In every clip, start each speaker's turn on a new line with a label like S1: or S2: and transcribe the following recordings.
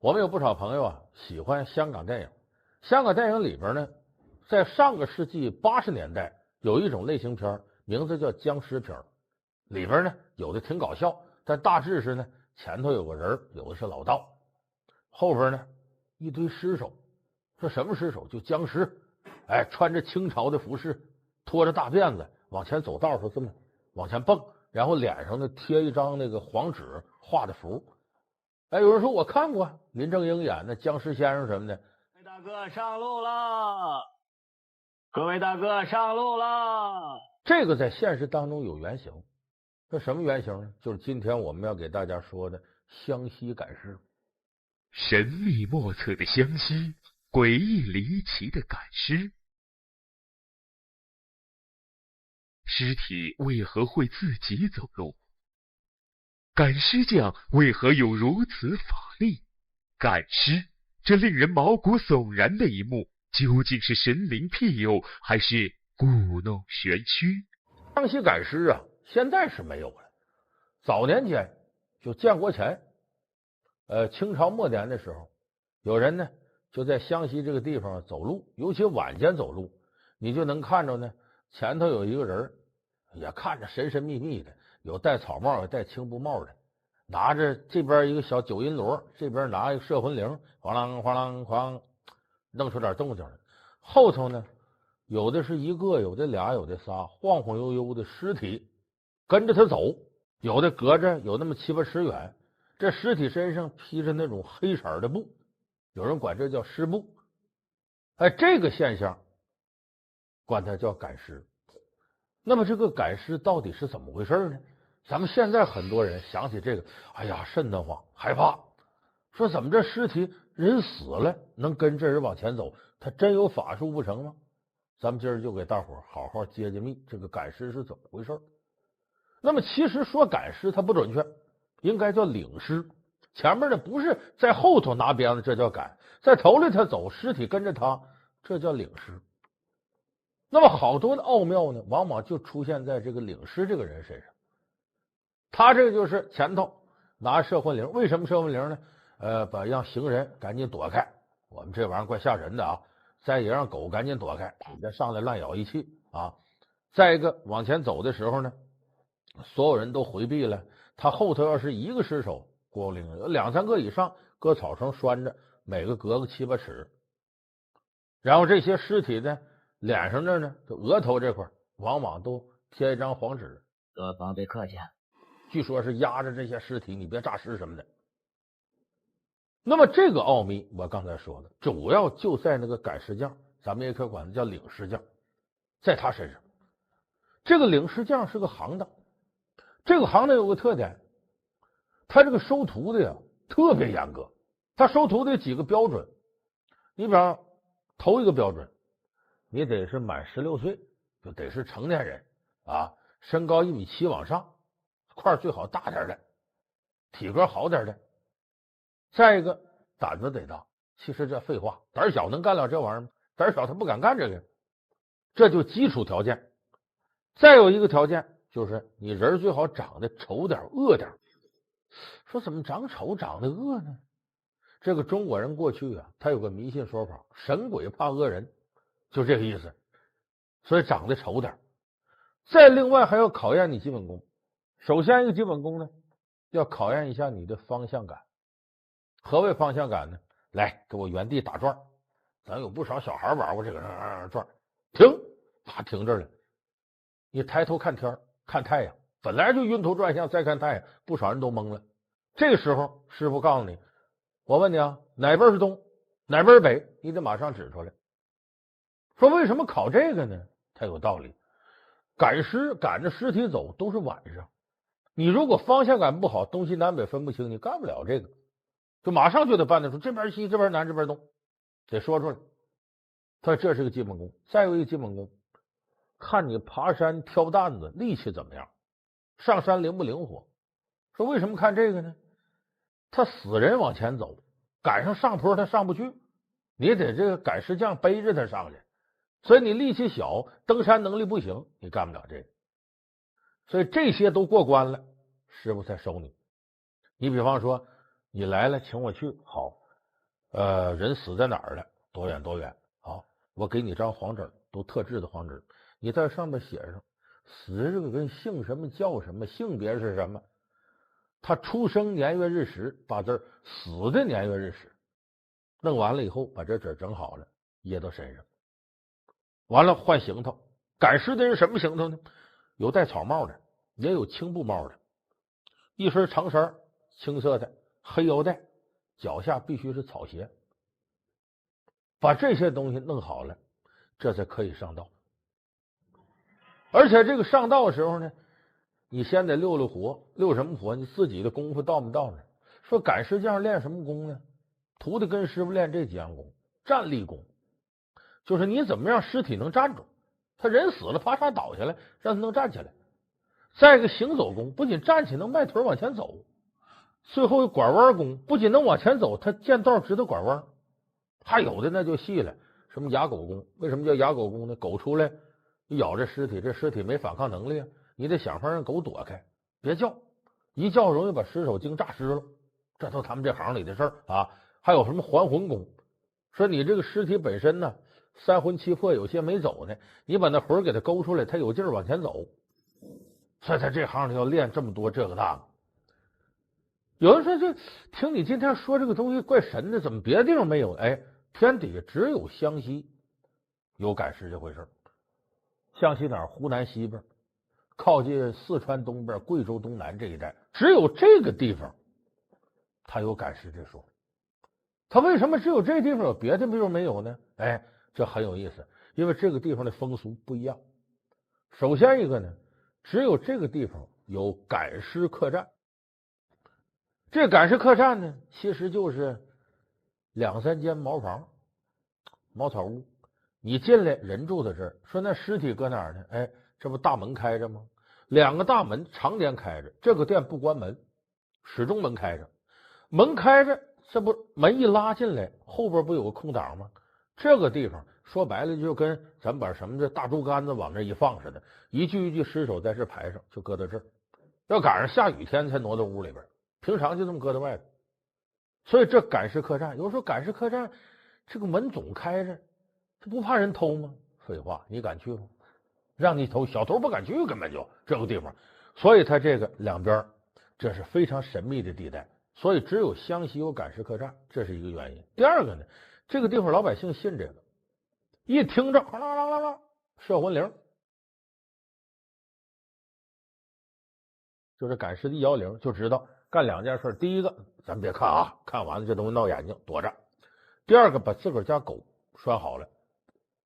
S1: 我们有不少朋友啊喜欢香港电影，香港电影里边呢，在上个世纪80年代有一种类型片，名字叫僵尸片，里边呢有的挺搞笑，但大致是呢前头有个人，有的是老道，后边呢一堆尸首。说什么尸首？就僵尸，穿着清朝的服饰，拖着大辫子往前走道时候这么往前蹦，然后脸上呢贴一张那个黄纸画的符。有人说我看过林正英演的僵尸先生什么的。
S2: 各位大哥上路了，各位大哥上路了。
S1: 这个在现实当中有原型，这什么原型呢？就是今天我们要给大家说的湘西赶尸。
S3: 神秘莫测的湘西，诡异离奇的赶尸。尸体为何会自己走路？赶尸匠为何有如此法力？赶尸，这令人毛骨悚然的一幕，究竟是神灵庇佑，还是故弄玄虚？
S1: 湘西赶尸啊，现在是没有了。早年间，就建国前，清朝末年的时候，有人呢就在湘西这个地方走路，尤其晚间走路，你就能看着呢，前头有一个人，也看着神神秘秘的，有戴草帽，有戴青布帽的，拿着这边一个小九阴锣，这边拿一个摄魂铃，哐啷哐啷哐，弄出点动静来。后头呢，有的是一个，有的俩，有的仨，晃晃悠悠的尸体跟着他走，有的隔着有那么7、8尺远。这尸体身上披着那种黑色的布，有人管这叫尸布。这个现象管它叫赶尸。那么这个赶尸到底是怎么回事呢？咱们现在很多人想起这个，哎呀，瘆得慌，害怕，说怎么这尸体人死了能跟这人往前走，他真有法术不成吗？咱们今儿就给大伙好好揭揭秘，这个赶尸是怎么回事。那么其实说赶尸它不准确，应该叫领尸。前面的不是在后头拿鞭子，这叫赶；在头里他走，尸体跟着他，这叫领尸。那么好多的奥妙呢，往往就出现在这个领尸这个人身上。他这个就是前头拿摄魂铃，为什么摄魂铃呢？让行人赶紧躲开，我们这玩意儿怪吓人的啊！再也让狗赶紧躲开，你再上来乱咬一气啊！再一个往前走的时候呢，所有人都回避了，他后头要是一个尸首，孤零零有2、3个以上，搁草绳拴着，每个隔个7、8尺。然后这些尸体呢，脸上这呢，就额头这块往往都贴一张黄纸，
S2: 各方别客气。
S1: 据说是压着这些尸体，你别诈尸什么的。那么这个奥秘我刚才说了，主要就在那个赶尸匠，咱们也可以管他叫领尸匠，在他身上。这个领尸匠是个行当，这个行当有个特点，他这个收徒的呀特别严格。他收徒的几个标准，你比方头一个标准，你得是满16岁，就得是成年人啊，身高1.7米往上，块最好大点的，体格好点的。再一个胆子得大，其实这废话，胆小能干了这玩意儿吗？胆小他不敢干这个，这就基础条件。再有一个条件就是你人最好长得丑点恶点。说怎么长丑长得恶呢？这个中国人过去啊，他有个迷信说法，神鬼怕恶人，就这个意思，所以长得丑点。再另外还要考验你基本功。首先一个基本功呢，要考验一下你的方向感。何谓方向感呢？来，给我原地打转。咱有不少小孩玩过这个转，停，啪停这儿了。你抬头看天，看太阳，本来就晕头转向，再看太阳，不少人都懵了。这个时候师傅告诉你，我问你啊，哪边是东，哪边是北，你得马上指出来。说为什么考这个呢？它有道理。赶尸赶着尸体走都是晚上，你如果方向感不好，东西南北分不清，你干不了这个，就马上就得办得出这边西，这边南，这边东，得说出来。他说这是个基本功。再有一个基本功，看你爬山挑担子力气怎么样，上山灵不灵活。说为什么看这个呢？他死人往前走，赶上上坡他上不去，你得这个赶尸匠背着他上去，所以你力气小，登山能力不行，你干不了这个。所以这些都过关了，师傅才收你。你比方说你来了请我去，好，人死在哪儿了，多远多远，好，我给你张黄纸，都特制的黄纸，你在上面写上死这个人姓什么叫什么，性别是什么，他出生年月日时，把这死的年月日时弄完了以后，把这纸整好了，掖到身上，完了换行头。赶尸的人什么行头呢？有戴草帽的，也有青布帽的，一身长衫青色的，黑腰带，脚下必须是草鞋。把这些东西弄好了，这才可以上道。而且这个上道的时候呢，你先得溜溜活，溜什么活？你自己的功夫到没到呢？说赶尸匠练什么功呢？徒弟跟师傅练这几样功：站立功，就是你怎么让尸体能站住，他人死了啪嚓倒下来，让他能站起来。再一个行走功，不仅站起能迈腿往前走，最后一拐弯功，不仅能往前走，他见道知道拐弯。还有的那就细了，什么哑狗功？为什么叫哑狗功呢？狗出来咬这尸体，这尸体没反抗能力啊，你得想法让狗躲开，别叫，一叫容易把尸首精炸湿了。这都他们这行里的事儿啊。还有什么还魂功？说你这个尸体本身呢，三魂七魄有些没走呢，你把那魂给它勾出来，它有劲儿往前走。所以在这行里要练这么多这个那个。有人说这听你今天说这个东西怪神的，怎么别的地方没有？哎，天底下只有湘西有赶尸这回事。湘西哪儿？湖南西边，靠近四川东边、贵州东南这一带，只有这个地方他有赶尸这说。他为什么只有这地方有，别的地方没有呢？哎，这很有意思，因为这个地方的风俗不一样。首先一个呢，只有这个地方有赶尸客栈。这赶尸客栈呢，其实就是2、3间茅房、茅草屋。你进来，人住在这儿，说那尸体搁哪儿呢？哎，这不大门开着吗？2个大门常年开着，这个店不关门，始终门开着。门开着，这不门一拉进来，后边不有个空档吗？这个地方说白了就跟咱把什么这大竹竿子往这一放似的，一具一具尸首在这排上，就搁到这儿。要赶上下雨天才挪到屋里边，平常就这么搁在外头。所以这赶尸客栈，有时候赶尸客栈这个门总开着，这不怕人偷吗？废话，你敢去吗？让你偷，小偷不敢去，根本就这个地方。所以它这个两边这是非常神秘的地带，所以只有湘西有赶尸客栈，这是一个原因。第二个呢，这个地方老百姓信这个，一听着啷啷啷啷射魂铃，就是赶尸的一摇铃，就知道干2件事。第一个，咱别看啊，看完了这东西闹眼睛，躲着。第二个，把自个儿家狗拴好了，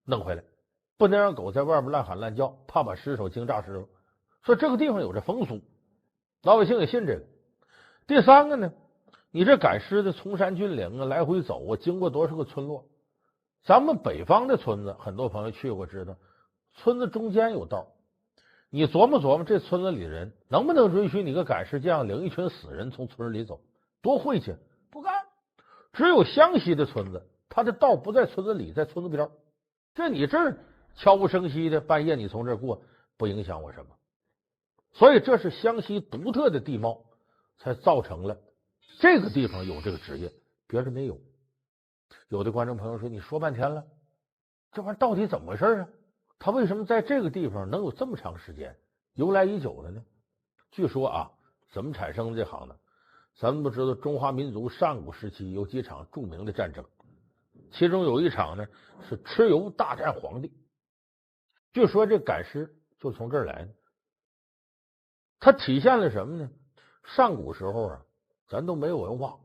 S1: 弄回来，不能让狗在外边乱喊乱叫，怕把尸首惊炸尸。所以这个地方有这风俗，老百姓也信这个。第三个呢，你这赶尸的崇山峻岭啊，来回走啊，经过多少个村落？咱们北方的村子，很多朋友去过知道，村子中间有道。你琢磨琢磨，这村子里人能不能允许你个赶尸匠领一群死人从村里走？多晦气！不干。只有湘西的村子，他的道不在村子里，在村子边。这你这儿悄无声息的半夜你从这儿过，不影响我什么。所以这是湘西独特的地貌，才造成了这个地方有这个职业，别人没有。有的观众朋友说，你说半天了，这玩意儿到底怎么回事啊？他为什么在这个地方能有这么长时间，由来已久的呢？据说啊，怎么产生的这行呢？咱们都知道，中华民族上古时期有几场著名的战争，其中有一场呢是蚩尤大战黄帝。据说这赶尸就从这儿来的。它体现了什么呢？上古时候啊，咱都没有文化，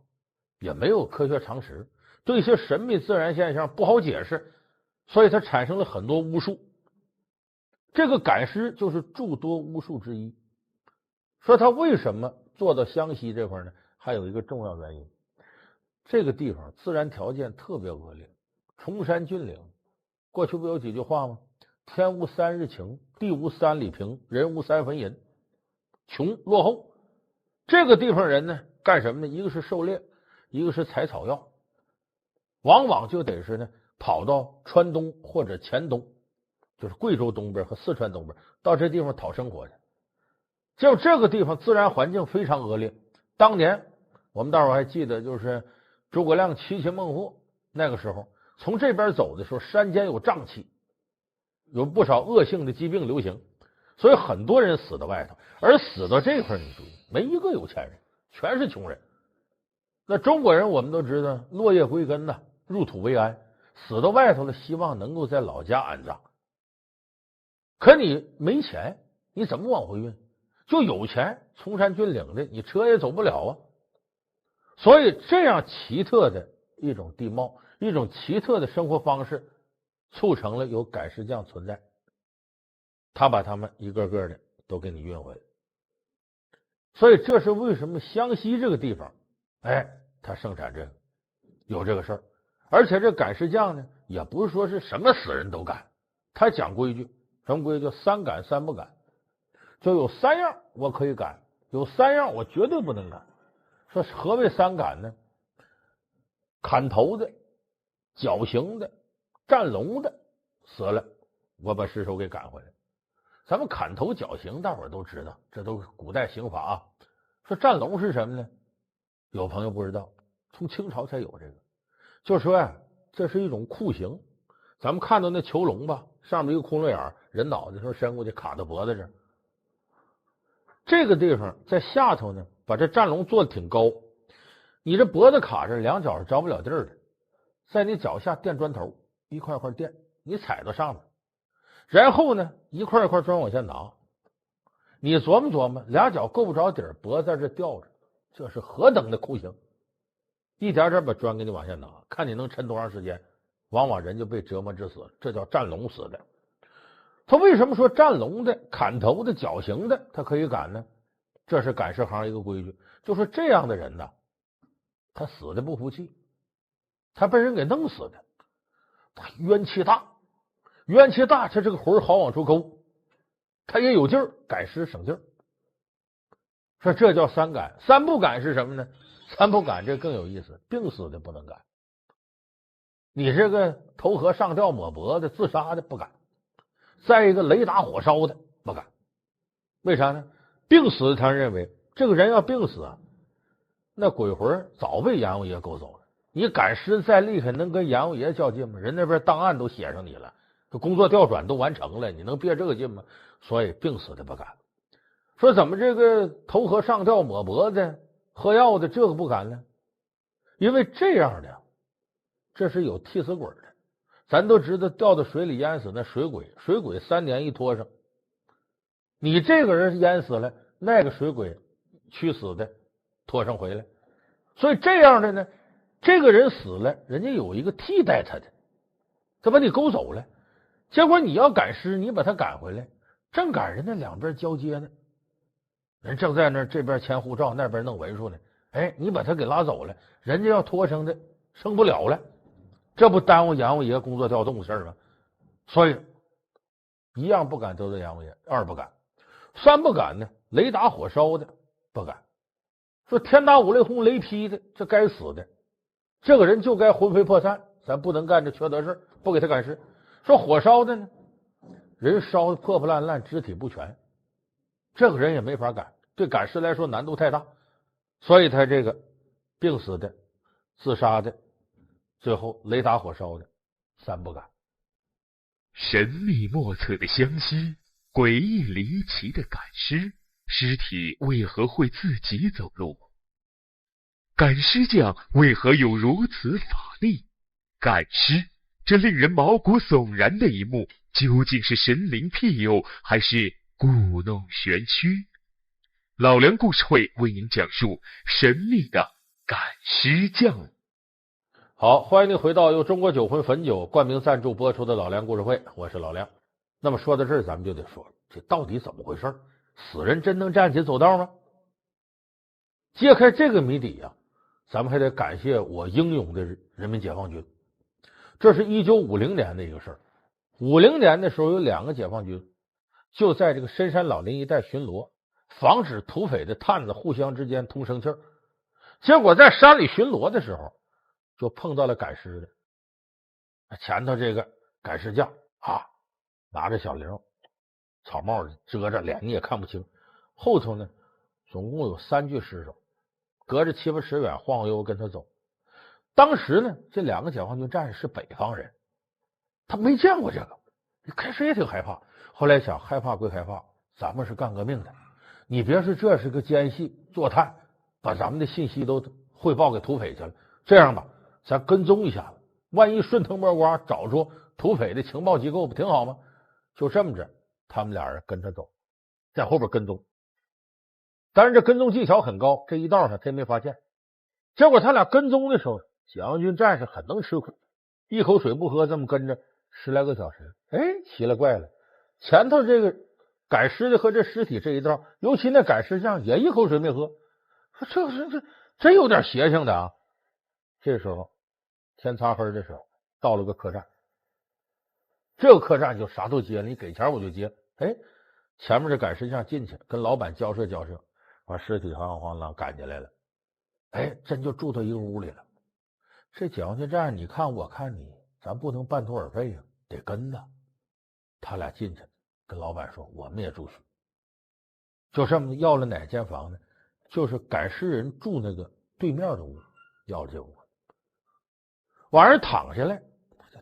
S1: 也没有科学常识，对一些神秘自然现象不好解释，所以它产生了很多巫术。这个赶尸就是诸多巫术之一。说他为什么做到湘西这块呢？还有一个重要原因，这个地方自然条件特别恶劣，崇山峻岭。过去不有几句话吗？天无3日晴，地无3里平，人无3分银。穷落后。这个地方人呢，干什么呢？一个是狩猎，一个是采草药，往往就得是呢跑到川东或者黔东，就是贵州东边和四川东边，到这地方讨生活去。就这个地方自然环境非常恶劣。当年我们大伙还记得，就是诸葛亮骑骑孟获，那个时候从这边走的时候，山间有瘴气，有不少恶性的疾病流行，所以很多人死在外头。而死到这块，你注意，没一个有钱人，全是穷人。那中国人我们都知道，落叶归根呐，入土为安，死到外头了，希望能够在老家安葬。可你没钱，你怎么往回运？就有钱，崇山峻岭的，你车也走不了啊。所以这样奇特的一种地貌，一种奇特的生活方式，促成了有赶尸匠存在。他把他们一个个的都给你运回来。所以这是为什么湘西这个地方，他生产这个，有这个事儿。而且这赶尸匠呢，也不是说是什么死人都赶，他讲规矩。什么规矩？三赶三不赶，就有3样我可以赶，有3样我绝对不能赶。说何谓三赶呢？砍头的、绞刑的、战龙的死了，我把尸首给赶回来。咱们砍头绞刑大伙儿都知道，这都是古代刑法啊。说战龙是什么呢？有朋友不知道，从清朝才有这个。就说呀，这是一种酷刑。咱们看到那囚笼吧，上面一个窟窿眼，人脑袋说伸过去卡到脖子这儿。这个地方在下头呢，把这战笼做的挺高，你这脖子卡着，两脚是着不了地儿的，在你脚下垫砖头，一块块垫，你踩到上面，然后呢，一块一块砖往下拿。你琢磨琢磨，俩脚够不着底儿，脖子在这吊着，这是何等的酷刑！一点点把砖给你往下拿，看你能抻多长时间。往往人就被折磨致死，这叫战龙死的。他为什么说战龙的、砍头的、绞刑的他可以赶呢？这是赶尸行一个规矩，就是这样的人呢，他死的不服气，他被人给弄死的，他冤气大，冤气大，他这个魂好往出勾，他也有劲儿，赶尸省劲儿。说这叫三赶，三不赶是什么呢？三不赶这更有意思，病死的不能赶。你这个投河上吊抹脖子自杀的不敢，再一个雷打火烧的不敢。为啥呢？病死他认为这个人要病死啊，那鬼魂早被阎王爷勾走了。你赶尸再厉害，能跟阎王爷较劲吗？人那边档案都写上你了，工作调转都完成了，你能别这个劲吗？所以病死的不敢。说怎么这个投河上吊抹脖子喝药的这个不敢呢？因为这样的这是有替死鬼的，咱都知道掉到水里淹死那水鬼，水鬼3年一拖上，你这个人淹死了，那个水鬼驱死的拖上回来，所以这样的呢，这个人死了，人家有一个替代他的，他把你勾走了，结果你要赶尸，你把他赶回来，正赶人家两边交接呢，人正在那这边签护照，那边弄文书呢，你把他给拉走了，人家要拖生的生不了了。这不耽误阎王爷工作调动的事儿吗？所以一样不敢得罪阎王爷，二不敢，三不敢呢，雷打火烧的不敢。说天打五雷轰雷劈的，这该死的，这个人就该魂飞魄散，咱不能干这缺德事，不给他赶尸。说火烧的呢，人烧的破破烂烂，肢体不全，这个人也没法赶，对赶尸来说难度太大，所以他这个病死的、自杀的。最后雷打火烧的三不敢。
S3: 神秘莫测的湘西，诡异离奇的赶尸，尸体为何会自己走路？赶尸匠为何有如此法力？赶尸这令人毛骨悚然的一幕，究竟是神灵庇佑，还是故弄玄虚？老梁故事会为您讲述神秘的赶尸匠。
S1: 好，欢迎您回到由中国酒魂汾酒冠名赞助播出的老梁故事会，我是老梁。那么说到这儿，咱们就得说了，这到底怎么回事？死人真能站起走道吗？揭开这个谜底啊，咱们还得感谢我英勇的人民解放军。这是1950年的一个事儿。50年的时候，有2个解放军就在这个深山老林一带巡逻，防止土匪的探子互相之间通生气儿。结果在山里巡逻的时候，就碰到了赶尸的。前头这个赶尸匠拿着小铃，草帽遮着脸，你也看不清。后头呢，总共有3具尸首，隔着7、8尺远晃悠跟他走。当时呢，这2个解放军战士是北方人，他没见过这个，开始也挺害怕。后来想，害怕归害怕，咱们是干革命的，你别说这是个奸细坐探，把咱们的信息都汇报给土匪去了。这样吧，咱跟踪一下子，万一顺藤摸瓜找出土匪的情报机构，不挺好吗？就这么着，他们俩人跟着走，在后边跟踪。但是这跟踪技巧很高，这一道上他也没发现。结果他俩跟踪的时候，解放军战士很能吃苦，一口水不喝，这么跟着10来个小时。哎，奇了怪了，前头这个赶尸的和这尸体这一道，尤其那赶尸匠也一口水没喝，说这真有点邪性的啊。这时候天擦黑的时候，到了个客栈，这个客栈就啥都接了，你给钱我就接。哎，前面这赶尸匠进去跟老板交涉交涉，把尸体晃晃啷赶进来了。哎，真就住到一个屋里了。这解放军战士你看我看你，咱不能半途而废呀，得跟呐。他俩进去跟老板说我们也住宿，就这么要了哪间房呢？就是赶尸人住那个对面的屋，要了这屋。晚上躺下来，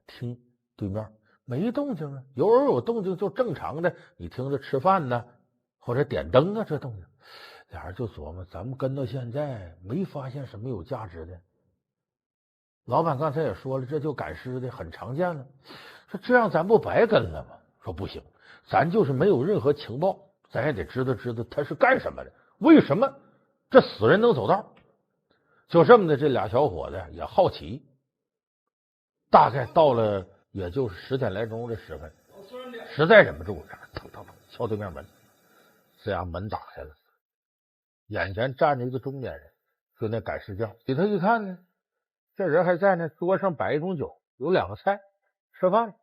S1: 听对面没动静啊，偶尔有动静就正常的，你听着吃饭呢，或者点灯啊，这动静。俩人就琢磨，咱们跟到现在没发现什么有价值的。老板刚才也说了，这就赶尸的很常见了。说这样咱不白跟了吗？说不行，咱就是没有任何情报，咱也得知道他是干什么的，为什么这死人能走道。就这么的，这俩小伙子也好奇。大概到了也就是10点来钟的时分，实在忍不住，腾腾腾敲对面门，这样门打开了，眼前站着一个中年人，就那赶尸匠。里头一看呢，这人还在呢，桌上摆一种酒，有2个菜，吃饭。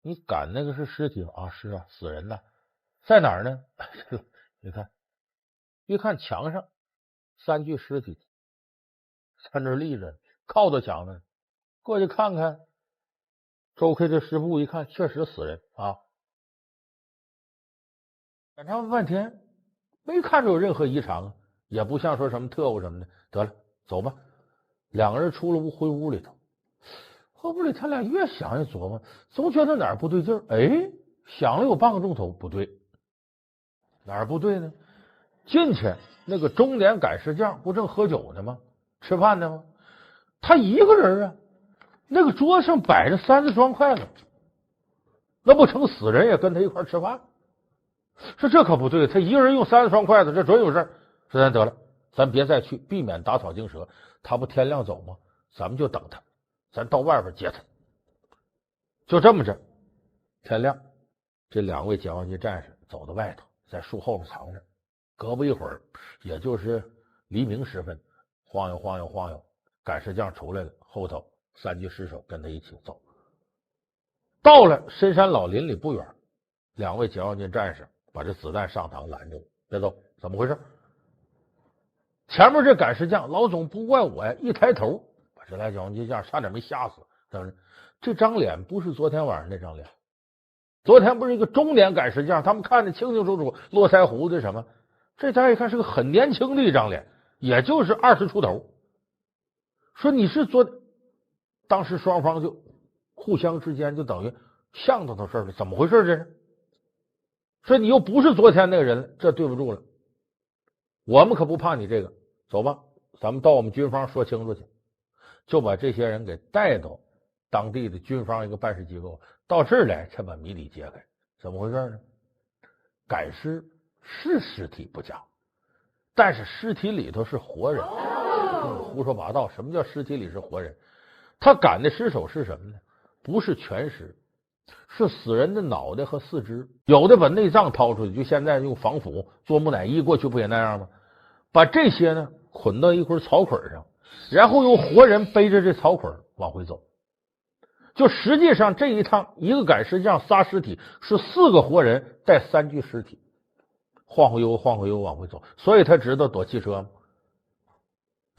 S1: 你赶那个是尸体啊？是啊，死人呢，在哪儿呢？你看，一看墙上3具尸体在那立着，靠到墙上，过去看看，周开这尸布一看，确实死人啊。检查半天没看出有任何异常啊，也不像说什么特务什么的。得了，走吧。2个人出了屋，回屋里头。屋里他俩越想越琢磨，总觉得哪儿不对劲儿。哎，想了有半个钟头，不对，哪儿不对呢？进去那个中年赶尸匠不正喝酒呢吗？吃饭呢吗？他一个人啊，那个桌上摆着30双筷子，那不成死人也跟他一块吃饭？说这可不对，他一个人用30双筷子，这准有事。说咱得了，咱别再去，避免打草惊蛇。他不天亮走吗？咱们就等他，咱到外边接他。就这么着，天亮，这2位解放军战士走到外头，在树后面藏着。隔不一会儿，也就是黎明时分，晃悠晃悠晃悠，赶尸匠出来了，后头3具尸首跟他一起走。到了深山老林里不远，2位解放军战士把这子弹上膛拦住，别走，怎么回事？前面这赶尸匠老总不怪我呀，一抬头把这俩解放军将差点没吓死。等着，这张脸不是昨天晚上那张脸，昨天不是一个中年赶尸匠，他们看得清清楚楚，络腮胡子什么，这家一看是个很年轻的一张脸，也就是20出头。说你是当时双方就互相之间就等于向到事了，怎么回事这是？说你又不是昨天那个人，这对不住了。我们可不怕你这个，走吧，咱们到我们军方说清楚去。就把这些人给带到当地的军方一个办事机构，到这儿来才把谜底揭开。怎么回事呢？赶尸是尸体不假，但是尸体里头是活人。胡说八道，什么叫尸体里是活人？他赶的尸首是什么呢？不是全尸，是死人的脑袋和四肢，有的把内脏掏出去，就现在用防腐做木乃伊，过去不也那样吗？把这些呢捆到一捆草捆上，然后由活人背着这草捆往回走。就实际上这一趟一个赶尸匠撒尸体是4个活人带3具尸体，晃晃悠晃晃悠往回走，所以他知道躲汽车吗？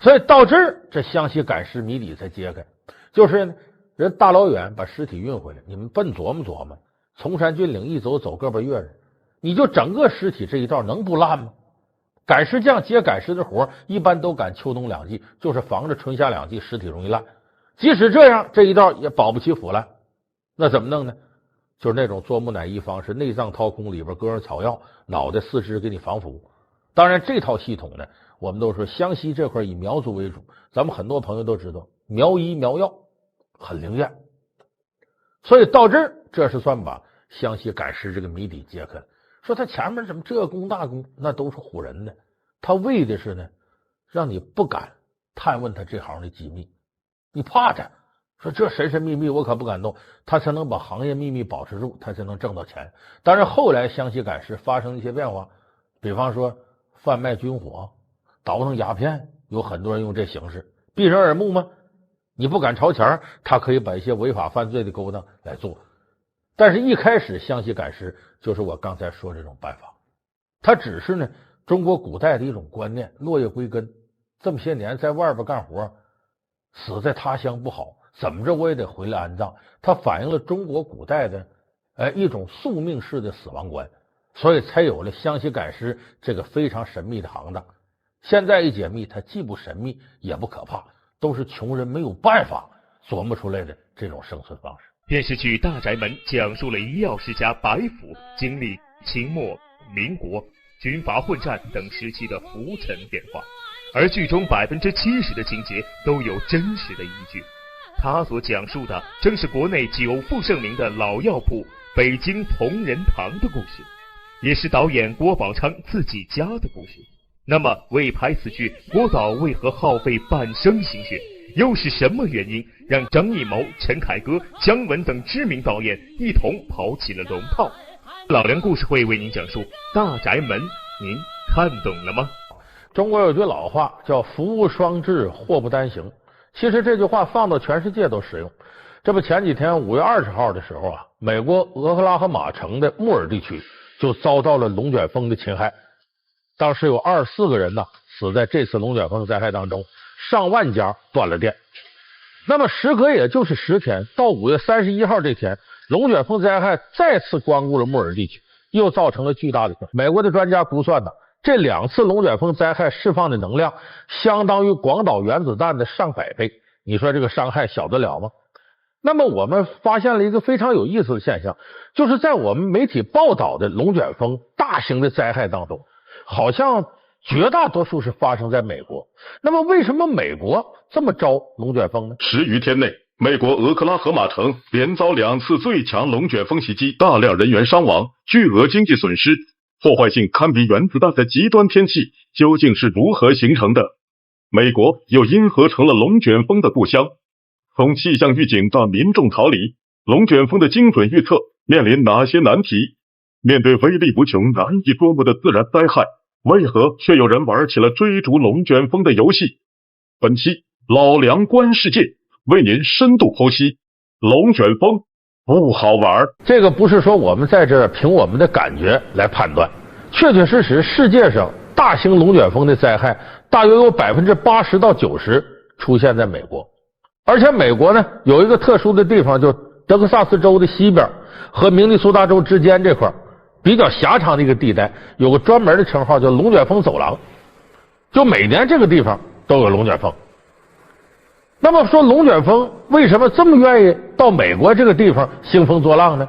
S1: 所以到这儿，这湘西赶尸谜底才揭开。就是呢，人大老远把尸体运回来，你们笨琢磨琢磨，崇山峻岭一走个把月日，你就整个尸体这一道能不烂吗？赶尸匠接赶尸的活一般都赶秋冬两季，就是防着春夏两季尸体容易烂。即使这样，这一道也保不齐腐烂。那怎么弄呢？就是那种做木乃伊方式，内脏掏空，里边搁上草药，脑袋四肢给你防腐。当然这套系统呢，我们都说湘西这块以苗族为主，咱们很多朋友都知道苗医苗药很灵验，所以到这儿这是算把湘西赶尸这个谜底揭开了。说他前面怎么这功那功，那都是唬人的，他为的是呢让你不敢探问他这行的机密，你怕他说这神神秘秘我可不敢动，他才能把行业秘密保持住，他才能挣到钱。当然后来湘西赶尸发生一些变化，比方说贩卖军火、倒腾鸦片，有很多人用这形式。避人耳目吗？你不敢朝前，他可以把一些违法犯罪的勾当来做。但是一开始湘西赶尸就是我刚才说这种办法，它只是呢中国古代的一种观念，落叶归根。这么些年在外边干活，死在他乡不好，怎么着我也得回来安葬。它反映了中国古代的一种宿命式的死亡观，所以才有了湘西赶尸这个非常神秘的行当。现在一解密，它既不神秘也不可怕，都是穷人没有办法琢磨出来的这种生存方式。
S3: 电视剧《大宅门》讲述了医药世家白府经历清末、民国、军阀混战等时期的浮沉变化，而剧中70%的情节都有真实的依据。他所讲述的正是国内久负盛名的老药铺北京同仁堂的故事，也是导演郭宝昌自己家的故事。那么为拍此剧，郭导为何耗费半生心血？又是什么原因让张艺谋、陈凯歌、姜文等知名导演一同抛弃了龙套？老梁故事会为您讲述《大宅门》，您看懂了吗？
S1: 中国有句老话叫福无双至，祸不单行。其实这句话放到全世界都适用。这不前几天5月20号的时候啊，美国俄克拉荷马城的穆尔地区就遭到了龙卷风的侵害，当时有24个人呢死在这次龙卷风灾害当中，上万家断了电。那么时隔也就是10天，到5月31号这天，龙卷风灾害再次光顾了穆尔地区，又造成了巨大的。美国的专家估算呢，这2次龙卷风灾害释放的能量相当于广岛原子弹的上百倍，你说这个伤害小得了吗？那么我们发现了一个非常有意思的现象，就是在我们媒体报道的龙卷风大型的灾害当中，好像绝大多数是发生在美国。那么为什么美国这么招龙卷风呢
S4: ？10余天内，美国俄克拉荷马城连遭2次最强龙卷风袭击，大量人员伤亡，巨额经济损失，破坏性堪比原子弹的极端天气究竟是如何形成的？美国又因何成了龙卷风的故乡？从气象预警到民众逃离，龙卷风的精准预测面临哪些难题？面对威力无穷、难以捉摸的自然灾害，为何却有人玩起了追逐龙卷风的游戏？本期老梁观世界为您深度剖析龙卷风不好玩。
S1: 这个不是说我们在这凭我们的感觉来判断，确确实实世界上大型龙卷风的灾害大约有80%到90%出现在美国。而且美国呢有一个特殊的地方，就德克萨斯州的西边和明尼苏达州之间这块比较狭长的一个地带，有个专门的称号叫龙卷风走廊，就每年这个地方都有龙卷风。那么说龙卷风为什么这么愿意到美国这个地方兴风作浪呢？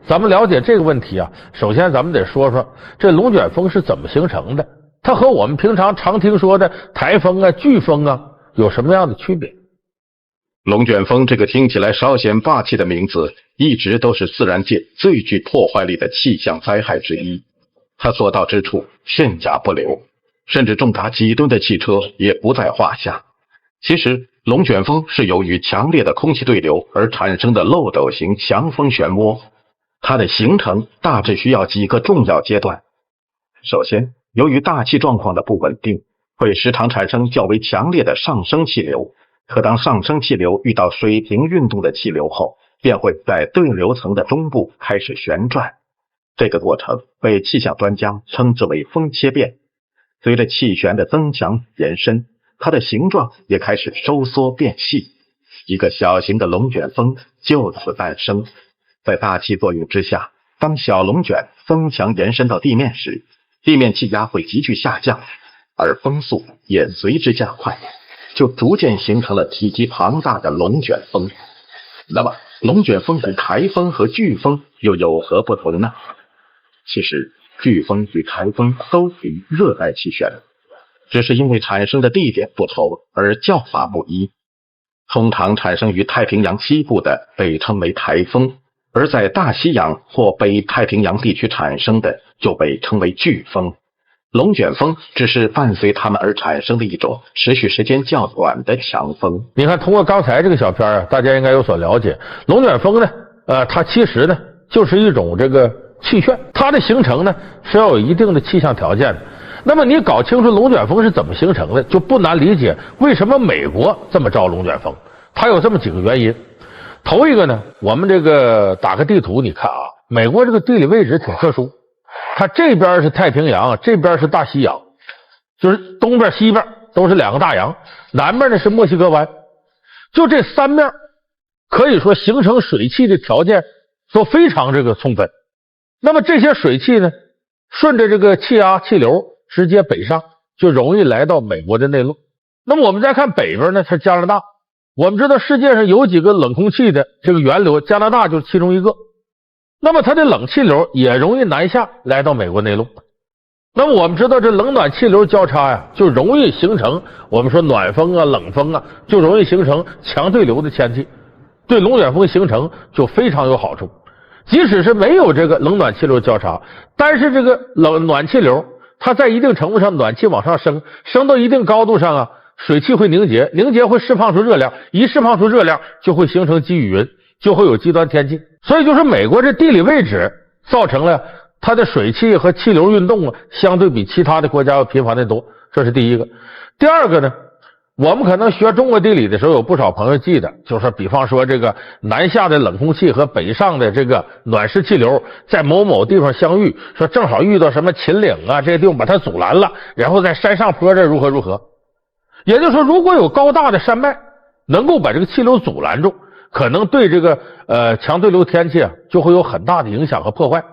S1: 咱们了解这个问题啊，首先咱们得说说这龙卷风是怎么形成的，它和我们平常常听说的台风啊、飓风啊有什么样的区别？
S4: 龙卷风这个听起来稍显霸气的名字，一直都是自然界最具破坏力的气象灾害之一。它所到之处片甲不留，甚至重达几吨的汽车也不在话下。其实龙卷风是由于强烈的空气对流而产生的漏斗型强风漩涡，它的形成大致需要几个重要阶段。首先，由于大气状况的不稳定，会时常产生较为强烈的上升气流，可当上升气流遇到水平运动的气流后，便会在对流层的中部开始旋转。这个过程被气象专家称之为风切变。随着气旋的增强延伸，它的形状也开始收缩变细，一个小型的龙卷风就此诞生。在大气作用之下，当小龙卷增强延伸到地面时，地面气压会急剧下降，而风速也随之加快，就逐渐形成了体积庞大的龙卷风。那么龙卷风与台风和飓风又有何不同呢？其实飓风与台风都属于热带气旋，只是因为产生的地点不同而叫法不一。通常产生于太平洋西部的被称为台风，而在大西洋或北太平洋地区产生的就被称为飓风。龙卷风只是伴随它们而产生的一种持续时间较短的强风。
S1: 你看，通过刚才这个小片啊，大家应该有所了解。龙卷风呢，它其实呢就是一种这个气旋，它的形成呢是要有一定的气象条件的。那么你搞清楚龙卷风是怎么形成的，就不难理解为什么美国这么招龙卷风。它有这么几个原因。头一个呢，我们这个打个地图，你看啊，美国这个地理位置挺特殊。它这边是太平洋，这边是大西洋，就是东边西边都是两个大洋，南边呢是墨西哥湾。就这三面可以说形成水汽的条件都非常这个充分。那么这些水汽呢，顺着这个气压气流直接北上，就容易来到美国的内陆。那么我们再看北边呢，是加拿大。我们知道世界上有几个冷空气的这个源流，加拿大就是其中一个。那么它的冷气流也容易南下来到美国内陆。那么我们知道这冷暖气流交叉呀，就容易形成我们说暖风啊、冷风啊，就容易形成强对流的天气，对龙卷风形成就非常有好处。即使是没有这个冷暖气流交叉，但是这个暖气流它在一定程度上暖气往上升到一定高度上啊，水汽会凝结会释放出热量，一释放出热量就会形成积雨云，就会有极端天气。所以就是美国这地理位置造成了它的水汽和气流运动啊，相对比其他的国家要频繁的多，这是第一个。第二个呢，我们可能学中国地理的时候有不少朋友记得，就是比方说这个南下的冷空气和北上的这个暖湿气流在某某地方相遇，说正好遇到什么秦岭啊这些地方把它阻拦了，然后在山上坡这如何。也就是说，如果有高大的山脉能够把这个气流阻拦住，可能对这个强对流天气啊就会有很大的影响和破坏。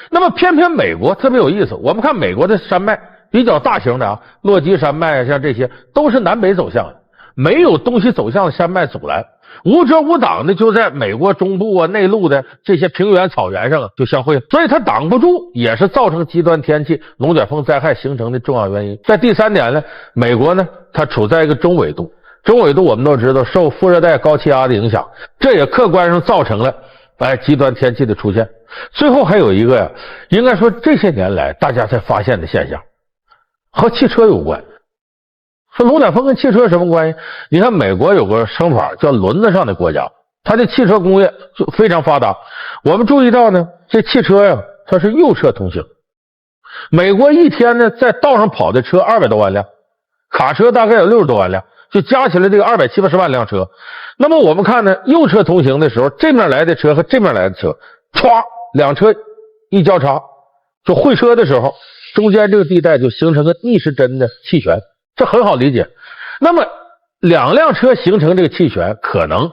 S1: 那么偏偏美国特别有意思，我们看美国的山脉比较大型的啊，落基山脉像这些都是南北走向的，没有东西走向的山脉阻拦，无遮无挡的就在美国中部啊、内陆的这些平原草原上啊就相会了，所以它挡不住，也是造成极端天气、龙卷风灾害形成的重要原因。在第三点呢，美国呢它处在一个中纬度，中纬度我们都知道受副热带高气压的影响，这也客观上造成了极端天气的出现。最后还有一个呀，应该说这些年来大家才发现的现象，和汽车有关。说龙卷风跟汽车有什么关系？你看美国有个称法叫轮子上的国家，它的汽车工业就非常发达。我们注意到呢，这汽车呀，它是右侧通行。美国一天呢在道上跑的车200多万辆，卡车大概有60多万辆，就加起来这个270-80万辆车。那么我们看呢，右侧通行的时候，这面来的车和这面来的车歘，两车一交叉，就会车的时候，中间这个地带就形成个逆时针的气旋，这很好理解。那么两辆车形成这个气旋，可能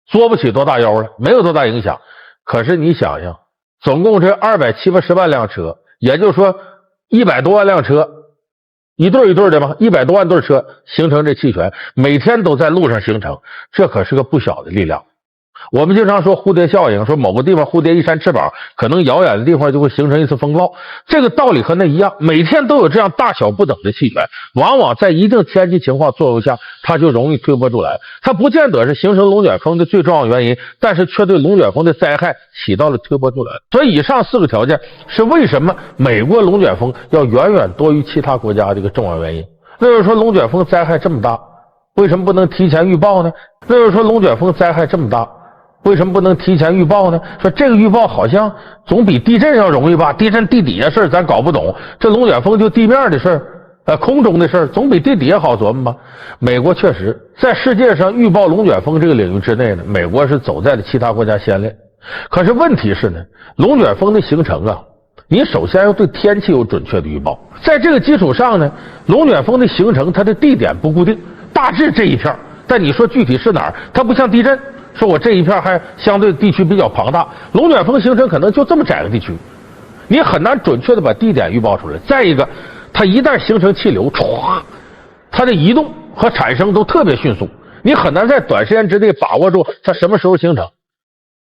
S1: 作不起多大腰了，没有多大影响。可是你想想，总共这270-80万辆车，也就是说100多万辆车，一对一对的嘛，100多万对车形成这气旋，每天都在路上形成，这可是个不小的力量。我们经常说蝴蝶效应，说某个地方蝴蝶一扇翅膀，可能遥远的地方就会形成一次风暴。这个道理和那一样，每天都有这样大小不等的气旋，往往在一定天气情况作用下，它就容易推波助澜。它不见得是形成龙卷风的最重要原因，但是却对龙卷风的灾害起到了推波助澜。所以以上4个条件是为什么美国龙卷风要远远多于其他国家的一个重要原因。那就是说龙卷风灾害这么大，为什么不能提前预报呢？那就是说龙卷风灾害这么大，为什么不能提前预报呢？说这个预报好像总比地震要容易吧？地震地底下事咱搞不懂，这龙卷风就地面的事空中的事总比地底下好琢磨吧？美国确实在世界上预报龙卷风这个领域之内呢，美国是走在了其他国家先列。可是问题是呢，龙卷风的形成啊，你首先要对天气有准确的预报，在这个基础上呢，龙卷风的形成它的地点不固定，大致这一片，但你说具体是哪儿，它不像地震。说我这一片还相对地区比较庞大，龙卷风形成可能就这么窄个地区。你很难准确的把地点预报出来。再一个，它一旦形成气流，歘，它的移动和产生都特别迅速，你很难在短时间之内把握住它什么时候形成。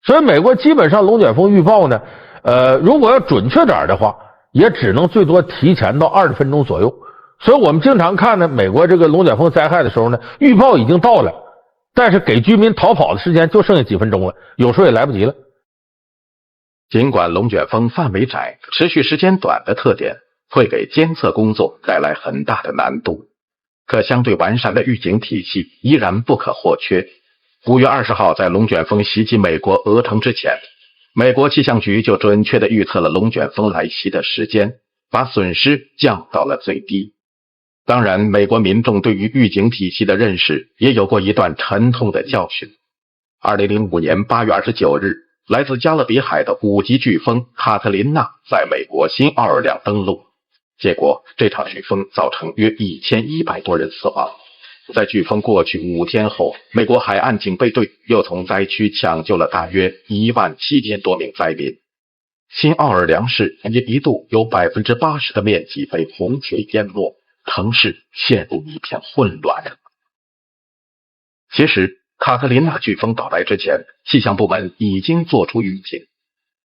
S1: 所以美国基本上龙卷风预报呢，如果要准确点的话，也只能最多提前到20分钟左右。所以我们经常看呢，美国这个龙卷风灾害的时候呢，预报已经到了，但是给居民逃跑的时间就剩下几分钟了，有时候也来不及了。
S4: 尽管龙卷风范围窄、持续时间短的特点会给监测工作带来很大的难度，可相对完善的预警体系依然不可或缺。5月20号，在龙卷风袭击美国俄城之前，美国气象局就准确地预测了龙卷风来袭的时间，把损失降到了最低。当然，美国民众对于预警体系的认识也有过一段沉痛的教训。2005年8月29日，来自加勒比海的5级飓风卡特琳娜在美国新奥尔良登陆，结果这场飓风造成约1100多人死亡。在飓风过去5天后，美国海岸警备队又从灾区抢救了大约17000多名灾民。新奥尔良市也一度有 80% 的面积被洪水淹没，城市陷入一片混乱。其实卡特琳娜飓风到来之前，气象部门已经做出预警，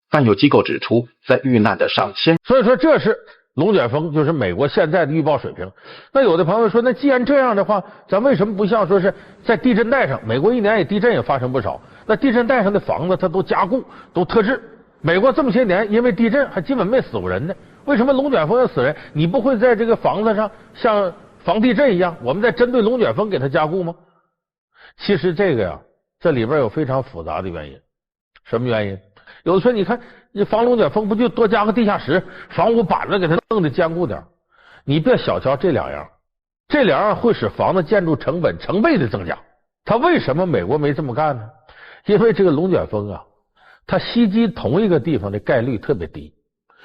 S4: 但有机构指出，在遇难的上千，
S1: 所以说这是龙卷风，就是美国现在的预报水平。那有的朋友说，那既然这样的话，咱为什么不像说是在地震带上，美国一年也地震也发生不少，那地震带上的房子它都加固都特制，美国这么些年因为地震还基本没死过人呢，为什么龙卷风要死人？你不会在这个房子上像防地震一样，我们在针对龙卷风给它加固吗？其实这个呀，这里边有非常复杂的原因。什么原因？有的说，你看你防龙卷风不就多加个地下室、防护板子给它弄得坚固点？你别小瞧这两样，这两样会使房子建筑成本成倍的增加。它为什么美国没这么干呢？因为这个龙卷风啊，它袭击同一个地方的概率特别低。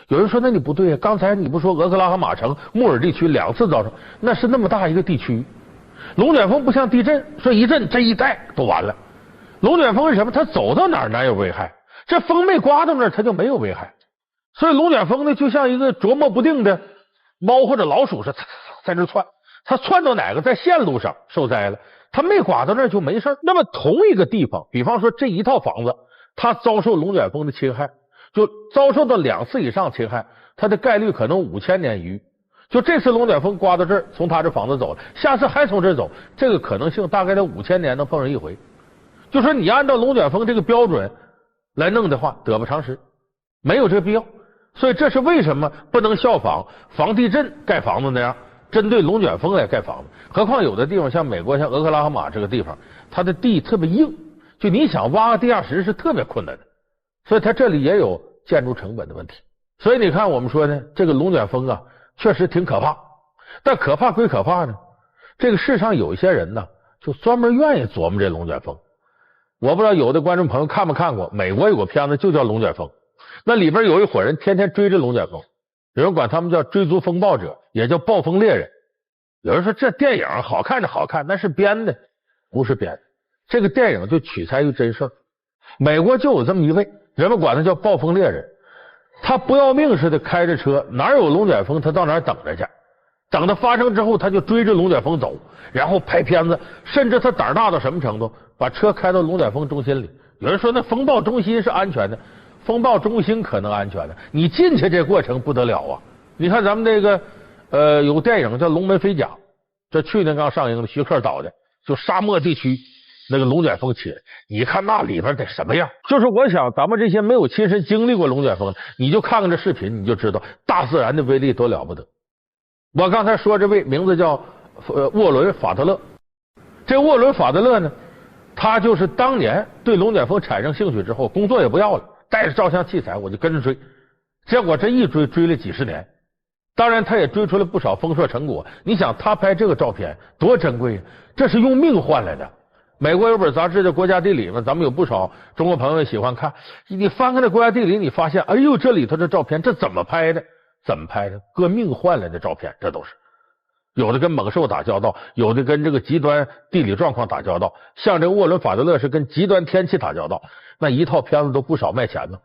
S1: 有人说，那你不对呀，刚才你不说俄克拉荷马城、穆尔地区2次造成，那是那么大一个地区。龙卷风不像地震，说一震这一带都完了。龙卷风是什么？它走到哪儿哪有危害，这风没刮到那儿它就没有危害。所以龙卷风呢，就像一个琢磨不定的猫或者老鼠是在这窜，它窜到哪个在线路上受灾了，它没刮到那儿就没事。那么同一个地方，比方说这一套房子，它遭受龙卷风的侵害，就遭受到2次以上侵害，它的概率可能5000年一遇。就这次龙卷风刮到这儿，从他这房子走了，下次还从这儿走，这个可能性大概在5000年能碰上一回。就说你按照龙卷风这个标准来弄的话，得不偿失，没有这个必要。所以这是为什么不能效仿防地震盖房子那样，针对龙卷风来盖房子。何况有的地方像美国，像俄克拉荷马这个地方，它的地特别硬，就你想挖个地下室是特别困难的，所以它这里也有建筑成本的问题。所以你看我们说呢，这个龙卷风啊确实挺可怕，但可怕归可怕呢，这个世上有一些人呢，就专门愿意琢磨这龙卷风。我不知道有的观众朋友看没看过，美国有个片子就叫《龙卷风》，那里边有一伙人天天追着龙卷风，有人管他们叫追逐风暴者，也叫暴风猎人。有人说这电影好看着好看，那是编的，不是编的，这个电影就取材于真事儿。美国就有这么一位，人们管他叫暴风猎人，他不要命似的开着车，哪有龙卷风他到哪儿等着去，等它发生之后他就追着龙卷风走，然后拍片子，甚至他胆大到什么程度，把车开到龙卷风中心里。有人说那风暴中心是安全的，风暴中心可能安全的，你进去这过程不得了啊。你看咱们这个有个电影叫《龙门飞甲》，这去年刚上映的，徐克导的，就沙漠地区那个龙卷风起来，你看那里边得什么样。就是我想咱们这些没有亲身经历过龙卷风，你就看看这视频，你就知道大自然的威力多了不得。我刚才说这位名字叫沃伦·法德勒，这沃伦·法德勒呢，他就是当年对龙卷风产生兴趣之后，工作也不要了，带着照相器材我就跟着追，结果这一追了几十年。当然他也追出了不少丰硕成果。你想他拍这个照片多珍贵啊，这是用命换来的。美国有本杂志叫《国家地理》嘛，咱们有不少中国朋友也喜欢看。你翻看这《国家地理》，你发现哎呦，这里头这照片这怎么拍的？怎么拍的？搁命换来的照片，这都是有的跟猛兽打交道，有的跟这个极端地理状况打交道。像这个沃伦·法德勒是跟极端天气打交道，那一套片子都不少卖钱呢。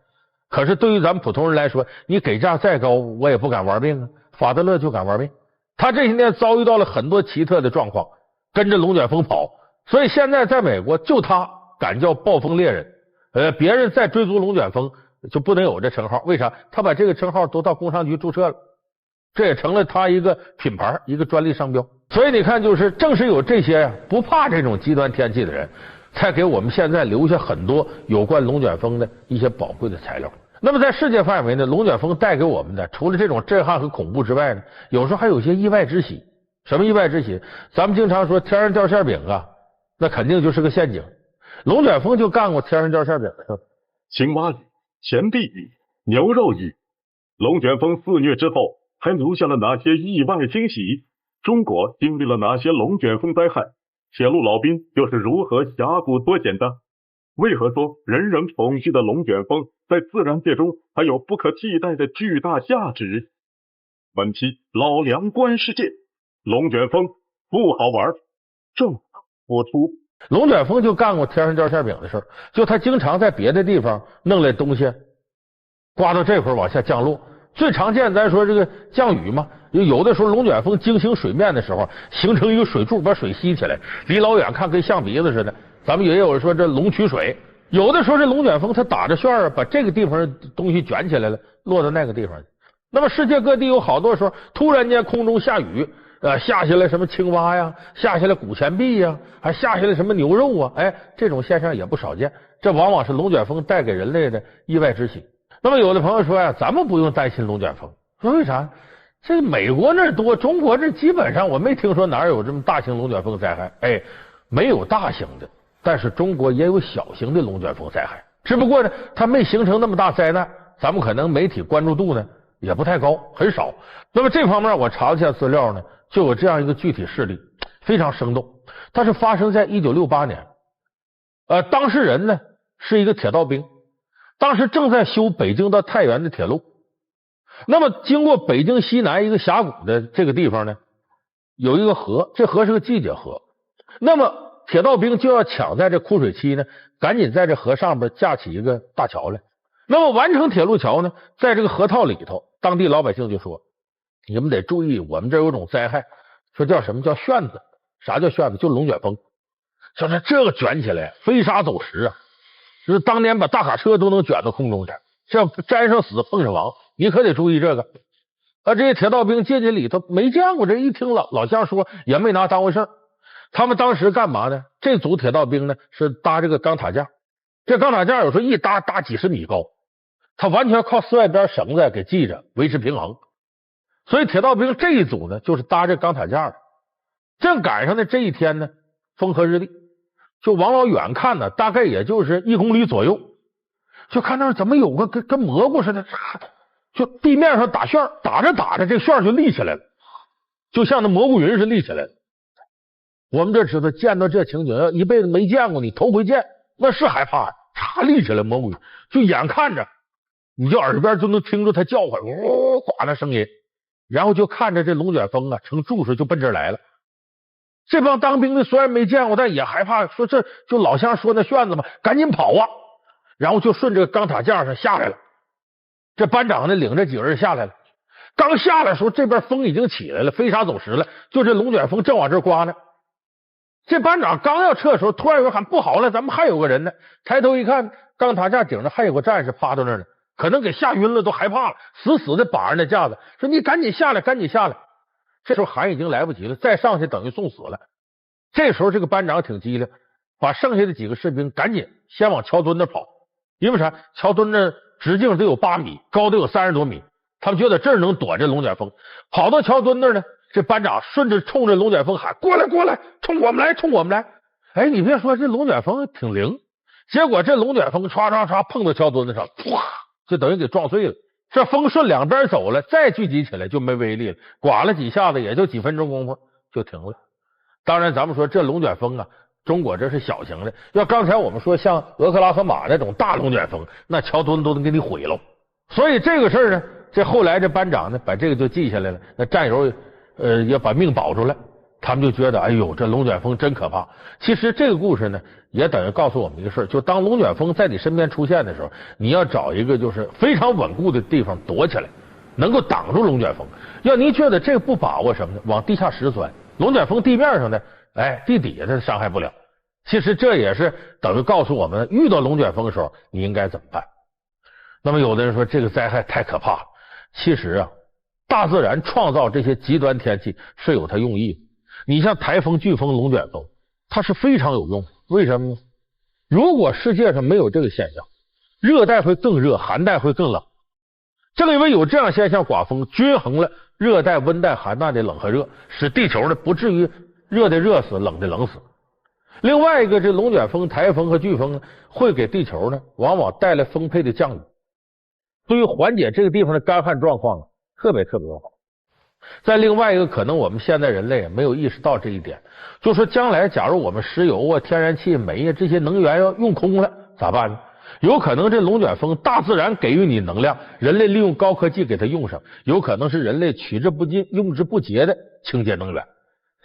S1: 可是对于咱们普通人来说，你给价再高，我也不敢玩命啊。法德勒就敢玩命，他这些年遭遇到了很多奇特的状况，跟着龙卷风跑，所以现在在美国就他敢叫暴风猎人。别人再追逐龙卷风就不能有这称号，为啥？他把这个称号都到工商局注册了，这也成了他一个品牌，一个专利商标。所以你看，就是正是有这些不怕这种极端天气的人，才给我们现在留下很多有关龙卷风的一些宝贵的材料。那么在世界范围呢，龙卷风带给我们的除了这种震撼和恐怖之外呢，有时候还有些意外之喜。什么意外之喜？咱们经常说天上掉馅饼啊，那肯定就是个陷阱。龙卷风就干过天上掉馅饼的事。
S5: 青蛙雨、钱币雨、牛肉雨，龙卷风肆虐之后，还留下了哪些意外惊喜？中国经历了哪些龙卷风灾害？铁路老兵又是如何峡谷脱险的？为何说人人恐惧的龙卷风在自然界中还有不可替代的巨大价值？本期老梁观世界，龙卷风不好玩，正播出。
S1: 龙卷风就干过天上掉馅饼的事，就他经常在别的地方弄来东西，刮到这块往下降落。最常见咱说这个降雨嘛，有的时候龙卷风经行水面的时候，形成一个水柱把水吸起来，离老远看跟象鼻子似的。咱们也有人说这龙取水，有的时候这龙卷风它打着旋儿把这个地方的东西卷起来了，落到那个地方去。那么世界各地有好多时候突然间空中下雨，下下来什么青蛙呀，下下来古钱币呀，还下下来什么牛肉啊，这种现象也不少见。这往往是龙卷风带给人类的意外之喜。那么有的朋友说呀，咱们不用担心龙卷风，说为啥？这美国那儿多，中国这基本上我没听说哪儿有这么大型龙卷风灾害。没有大型的，但是中国也有小型的龙卷风灾害，只不过呢，它没形成那么大灾难，咱们可能媒体关注度呢也不太高，很少。那么这方面我查了一下资料呢，就有这样一个具体事例，非常生动。它是发生在1968年，当事人呢是一个铁道兵，当时正在修北京到太原的铁路。那么经过北京西南一个峡谷的这个地方呢，有一个河，这河是个季节河。那么铁道兵就要抢在这枯水期呢，赶紧在这河上边架起一个大桥来。那么完成铁路桥呢，在这个河套里头，当地老百姓就说，你们得注意，我们这有种灾害，说叫什么叫旋子。啥叫旋子？就龙卷风。说这个卷起来飞沙走石啊，就是当年把大卡车都能卷到空中去，这沾上死碰上亡，你可得注意这个。这些铁道兵进去里头没见过，这一听老乡说也没拿当回事儿。他们当时干嘛呢？这组铁道兵呢是搭这个钢塔架，这钢塔架有时候一搭几十米高，他完全靠四外边绳子给系着维持平衡。所以铁道兵这一组呢就是搭这钢塔架的。正赶上呢这一天呢风和日丽，就往老远看呢，大概也就是1公里左右，就看那怎么有个跟蘑菇似的，就地面上打旋，打着这旋就立起来了，就像那蘑菇云似的立起来了。我们这知道见到这情景要一辈子没见过，你头回见那是害怕，立起来蘑菇云，就眼看着你就耳边就能听着它叫唤，哗那声音，然后就看着这龙卷风啊成柱式就奔这儿来了。这帮当兵的虽然没见过，但也害怕，说这就老乡说那旋子嘛，赶紧跑啊！然后就顺着钢塔架上下来了。这班长呢领着几个人下来了，刚下来的时候这边风已经起来了，飞沙走石了，就这龙卷风正往这刮呢。这班长刚要撤的时候，突然有人喊不好了，咱们还有个人呢。抬头一看，钢塔架顶上还有个战士趴到那儿呢，可能给吓晕了，都害怕了，死的把着那架子，说你赶紧下来，赶紧下来。这时候喊已经来不及了，再上去等于送死了。这时候这个班长挺机灵，把剩下的几个士兵赶紧先往桥墩那跑，因为啥？桥墩那直径得有8米，高得有30多米，他们觉得这儿能躲这龙卷风。跑到桥墩那儿呢，这班长顺着冲着龙卷风喊过来过来，冲我们来冲我们来。你别说这龙卷风挺灵，结果这龙卷风唰唰唰碰到桥墩子上，唰就等于给撞碎了。这风顺两边走了，再聚集起来就没威力了，刮了几下子也就几分钟功夫就停了。当然咱们说这龙卷风啊，中国这是小型的，要刚才我们说像俄克拉荷马那种大龙卷风，那桥墩都能给你毁了。所以这个事儿呢，这后来这班长呢把这个就记下来了，那战友也把命保住了。他们就觉得哎呦，这龙卷风真可怕。其实这个故事呢，也等于告诉我们一个事儿，就当龙卷风在你身边出现的时候，你要找一个就是非常稳固的地方躲起来，能够挡住龙卷风。要您觉得这个不把握什么呢？往地下室钻，龙卷风地面上呢，哎，地底下它伤害不了。其实这也是等于告诉我们，遇到龙卷风的时候你应该怎么办。那么有的人说这个灾害太可怕了，其实啊，大自然创造这些极端天气是有它用意的。你像台风、飓风、龙卷风，它是非常有用的。为什么呢？如果世界上没有这个现象，热带会更热，寒带会更冷。正因为有这样现象刮风，均衡了热带、温带、寒带的冷和热，使地球呢不至于热的热死，冷的冷死。另外一个，这龙卷风、台风和飓风呢，会给地球呢往往带来丰沛的降雨，对于缓解这个地方的干旱状况特别特别好。再另外一个，可能我们现在人类没有意识到这一点，就说将来假如我们石油啊、天然气、煤啊这些能源要用空了咋办呢？有可能这龙卷风大自然给予你能量，人类利用高科技给它用上，有可能是人类取之不尽用之不竭的清洁能源，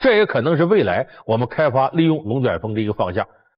S1: 这也可能是未来我们开发利用龙卷风的一个方向。